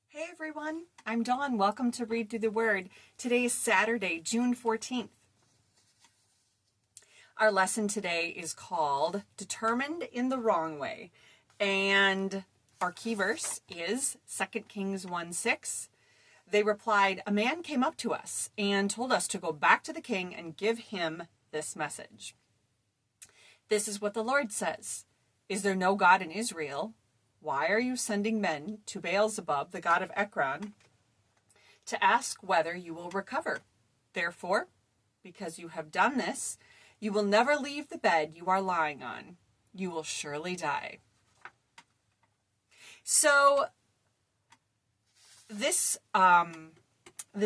Hey everyone, I'm Dawn. Welcome to Read Through the Word. Today is Saturday, June 14th. Our lesson today is called Determined in the Wrong Way. And our key verse is 2 Kings 1:6. They replied, "A man came up to us and told us to go back to the king and give him this message. This is what the Lord says. Is there no God in Israel? Why are you sending men to Baal-zebub, the god of Ekron, to ask whether you will recover? Therefore, because you have done this, you will never leave the bed you are lying on. You will surely die." So this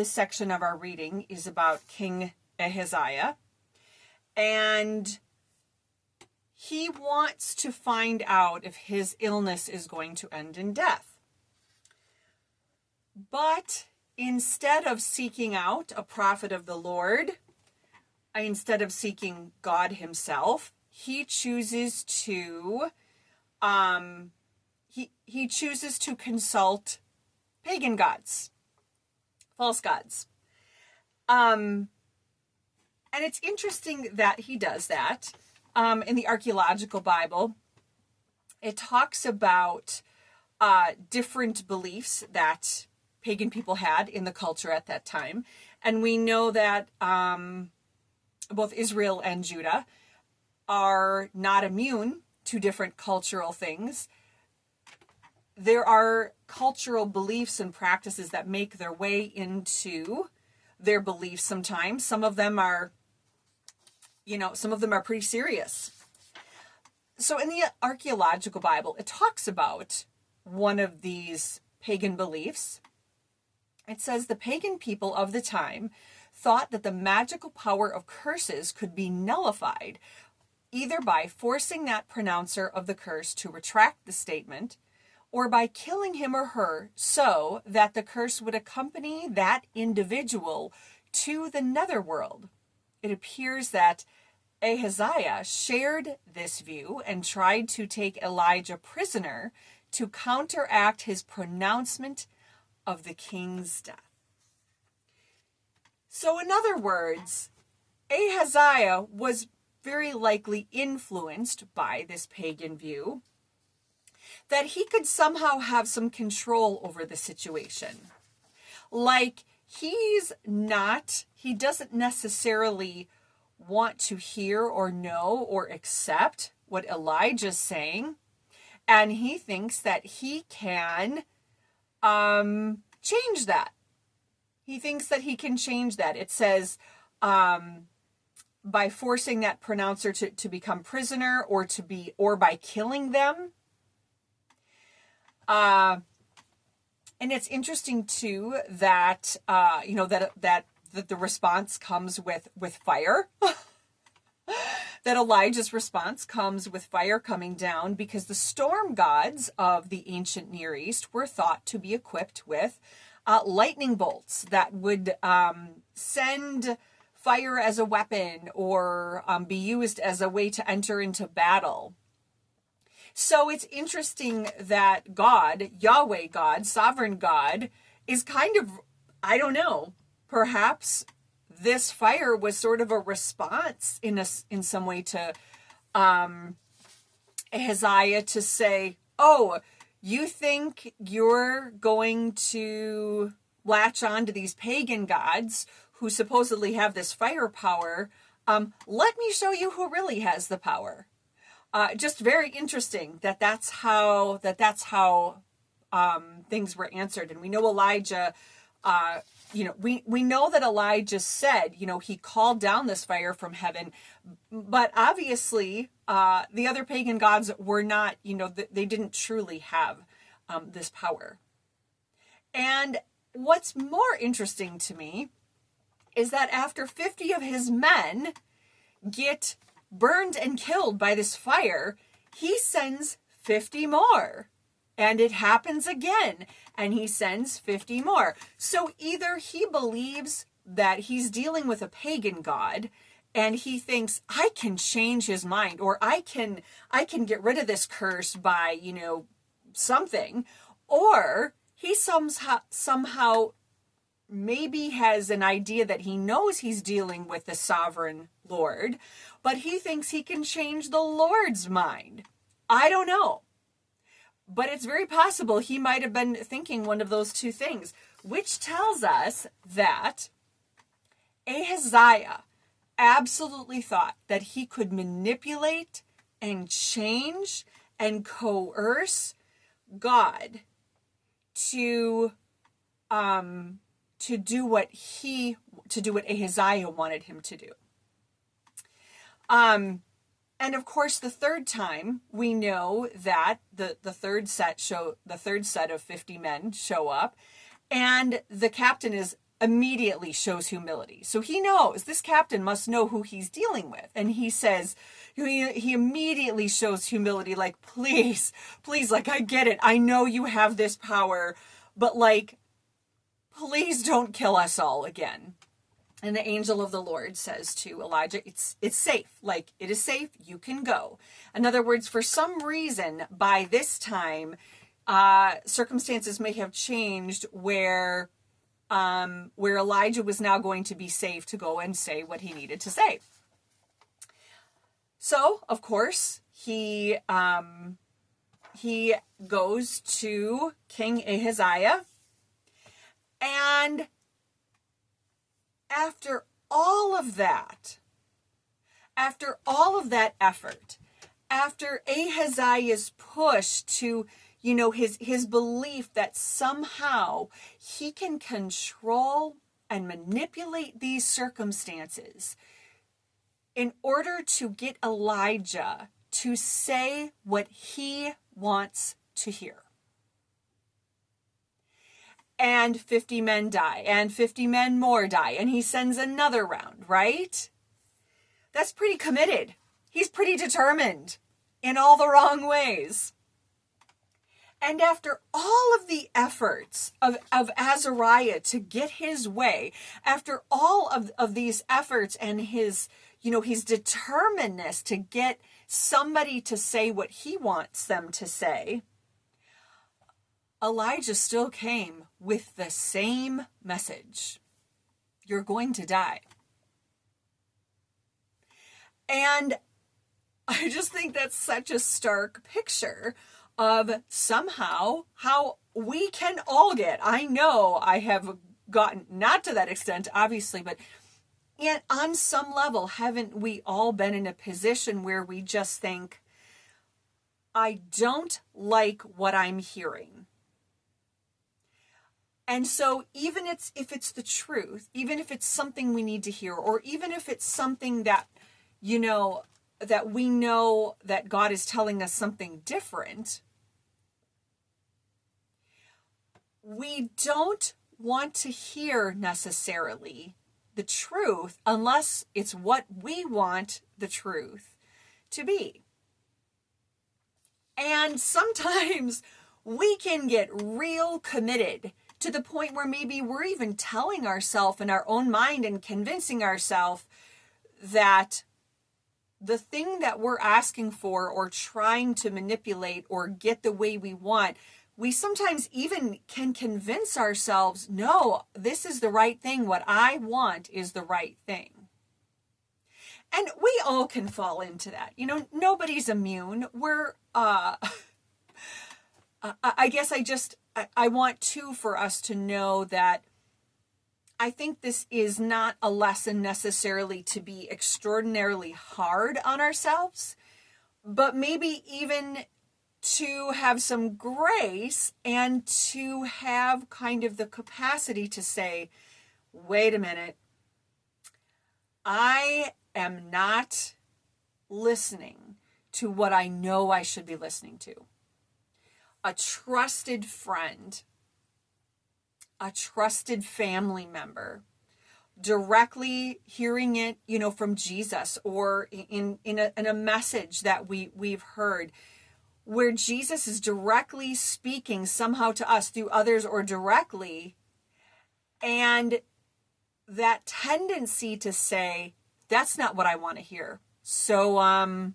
section of our reading is about King Ahaziah, and he wants to find out if his illness is going to end in death. But instead of seeking out a prophet of the Lord, instead of seeking God himself, he chooses to he chooses to consult pagan gods, false gods. And it's interesting that he does that. In the archaeological Bible, it talks about different beliefs that pagan people had in the culture at that time. And we know that both Israel and Judah are not immune to different cultural things. There are cultural beliefs and practices that make their way into their beliefs sometimes. Some of them are pretty serious. So in the archaeological Bible, it talks about one of these pagan beliefs. It says the pagan people of the time thought that the magical power of curses could be nullified either by forcing that pronouncer of the curse to retract the statement or by killing him or her so that the curse would accompany that individual to the netherworld. It appears that Ahaziah shared this view and tried to take Elijah prisoner to counteract his pronouncement of the king's death. So in other words, Ahaziah was very likely influenced by this pagan view that he could somehow have some control over the situation. Like he doesn't necessarily want to hear or know or accept what Elijah's saying, and he thinks that he can change that. He thinks that he can change that. It says by forcing that pronouncer to become prisoner or by killing them. And it's interesting too that that the response comes with fire. That Elijah's response comes with fire coming down because the storm gods of the ancient Near East were thought to be equipped with lightning bolts that would send fire as a weapon or be used as a way to enter into battle. So it's interesting that God, Yahweh God, sovereign God, is kind of, I don't know, perhaps this fire was sort of a response in some way to Ahaziah to say, oh, you think you're going to latch on to these pagan gods who supposedly have this fire power. Let me show you who really has the power. Just very interesting that's how things were answered. And we know Elijah, we know that Elijah said, he called down this fire from heaven, but obviously the other pagan gods were not, they didn't truly have this power. And what's more interesting to me is that after 50 of his men get burned and killed by this fire, he sends 50 more. And it happens again, and he sends 50 more. So either he believes that he's dealing with a pagan god, and he thinks, I can change his mind, or I can get rid of this curse by, something. Or he somehow maybe has an idea that he knows he's dealing with the sovereign Lord, but he thinks he can change the Lord's mind. I don't know. But it's very possible he might have been thinking one of those two things, which tells us that Ahaziah absolutely thought that he could manipulate and change and coerce God to do what Ahaziah wanted him to do. And of course, the third time we know that the third set of 50 men show up, and the captain immediately shows humility. So he knows, this captain must know who he's dealing with. And he says, he immediately shows humility, like, please, like, I get it. I know you have this power, but like, please don't kill us all again. And the angel of the Lord says to Elijah, it's safe. Like, it is safe. You can go. In other words, for some reason, by this time, circumstances may have changed where Elijah was now going to be safe to go and say what he needed to say. So, of course, he goes to King Ahaziah, and after all of that effort, after Ahaziah's push to, his belief that somehow he can control and manipulate these circumstances in order to get Elijah to say what he wants to hear. And 50 men die, and 50 men more die, and he sends another round, right? That's pretty committed. He's pretty determined in all the wrong ways. And after all of the efforts of Azariah to get his way, after all of these efforts and his determinedness to get somebody to say what he wants them to say, Elijah still came with the same message. You're going to die. And I just think that's such a stark picture of somehow how we can all get. I know I have gotten, not to that extent, obviously, but on some level, haven't we all been in a position where we just think, I don't like what I'm hearing. And so even if it's the truth, even if it's something we need to hear, or even if it's something that, that we know that God is telling us something different, we don't want to hear necessarily the truth unless it's what we want the truth to be. And sometimes we can get real committed to the point where maybe we're even telling ourselves in our own mind and convincing ourselves that the thing that we're asking for or trying to manipulate or get the way we want, we sometimes even can convince ourselves, no, this is the right thing. What I want is the right thing. And we all can fall into that. Nobody's immune. We're, I guess I want for us to know that I think this is not a lesson necessarily to be extraordinarily hard on ourselves, but maybe even to have some grace and to have kind of the capacity to say, wait a minute, I am not listening to what I know I should be listening to. A trusted friend, a trusted family member, directly hearing it, from Jesus, or in a message that we've heard, where Jesus is directly speaking somehow to us through others or directly, and that tendency to say, that's not what I want to hear. So I'm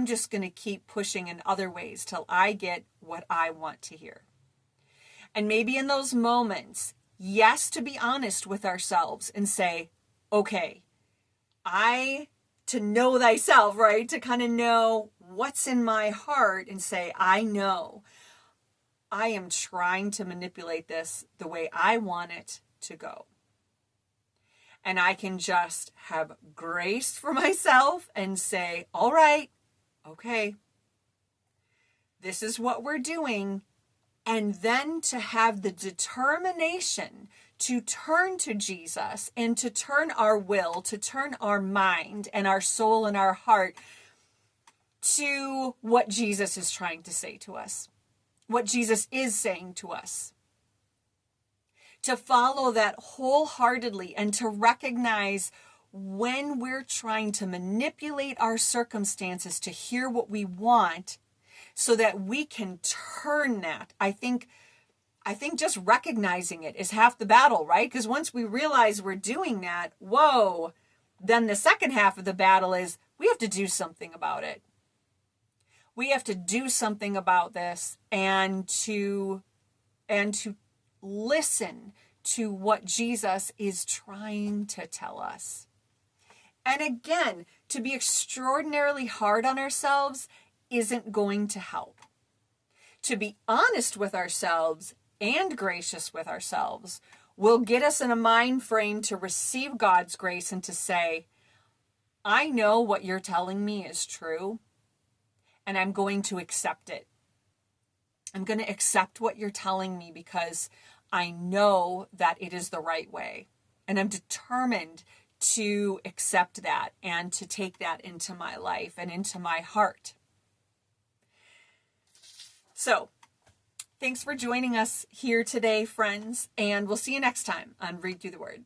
just going to keep pushing in other ways till I get what I want to hear. And maybe in those moments, yes, to be honest with ourselves and say, okay, to know thyself, right? To kind of know what's in my heart and say, I know I am trying to manipulate this the way I want it to go. And I can just have grace for myself and say, all right, okay, this is what we're doing. And then to have the determination to turn to Jesus and to turn our will, to turn our mind and our soul and our heart to what Jesus is trying to say to us, what Jesus is saying to us. To follow that wholeheartedly and to recognize when we're trying to manipulate our circumstances to hear what we want so that we can turn that. I think just recognizing it is half the battle, right? Because once we realize we're doing that, whoa, then the second half of the battle is we have to do something about it. We have to do something about this and to listen to what Jesus is trying to tell us. And again, to be extraordinarily hard on ourselves isn't going to help. To be honest with ourselves and gracious with ourselves will get us in a mind frame to receive God's grace and to say, I know what you're telling me is true, and I'm going to accept it. I'm going to accept what you're telling me because I know that it is the right way. And I'm determined to accept that and to take that into my life and into my heart. So, thanks for joining us here today, friends, and we'll see you next time on Read Through the Word.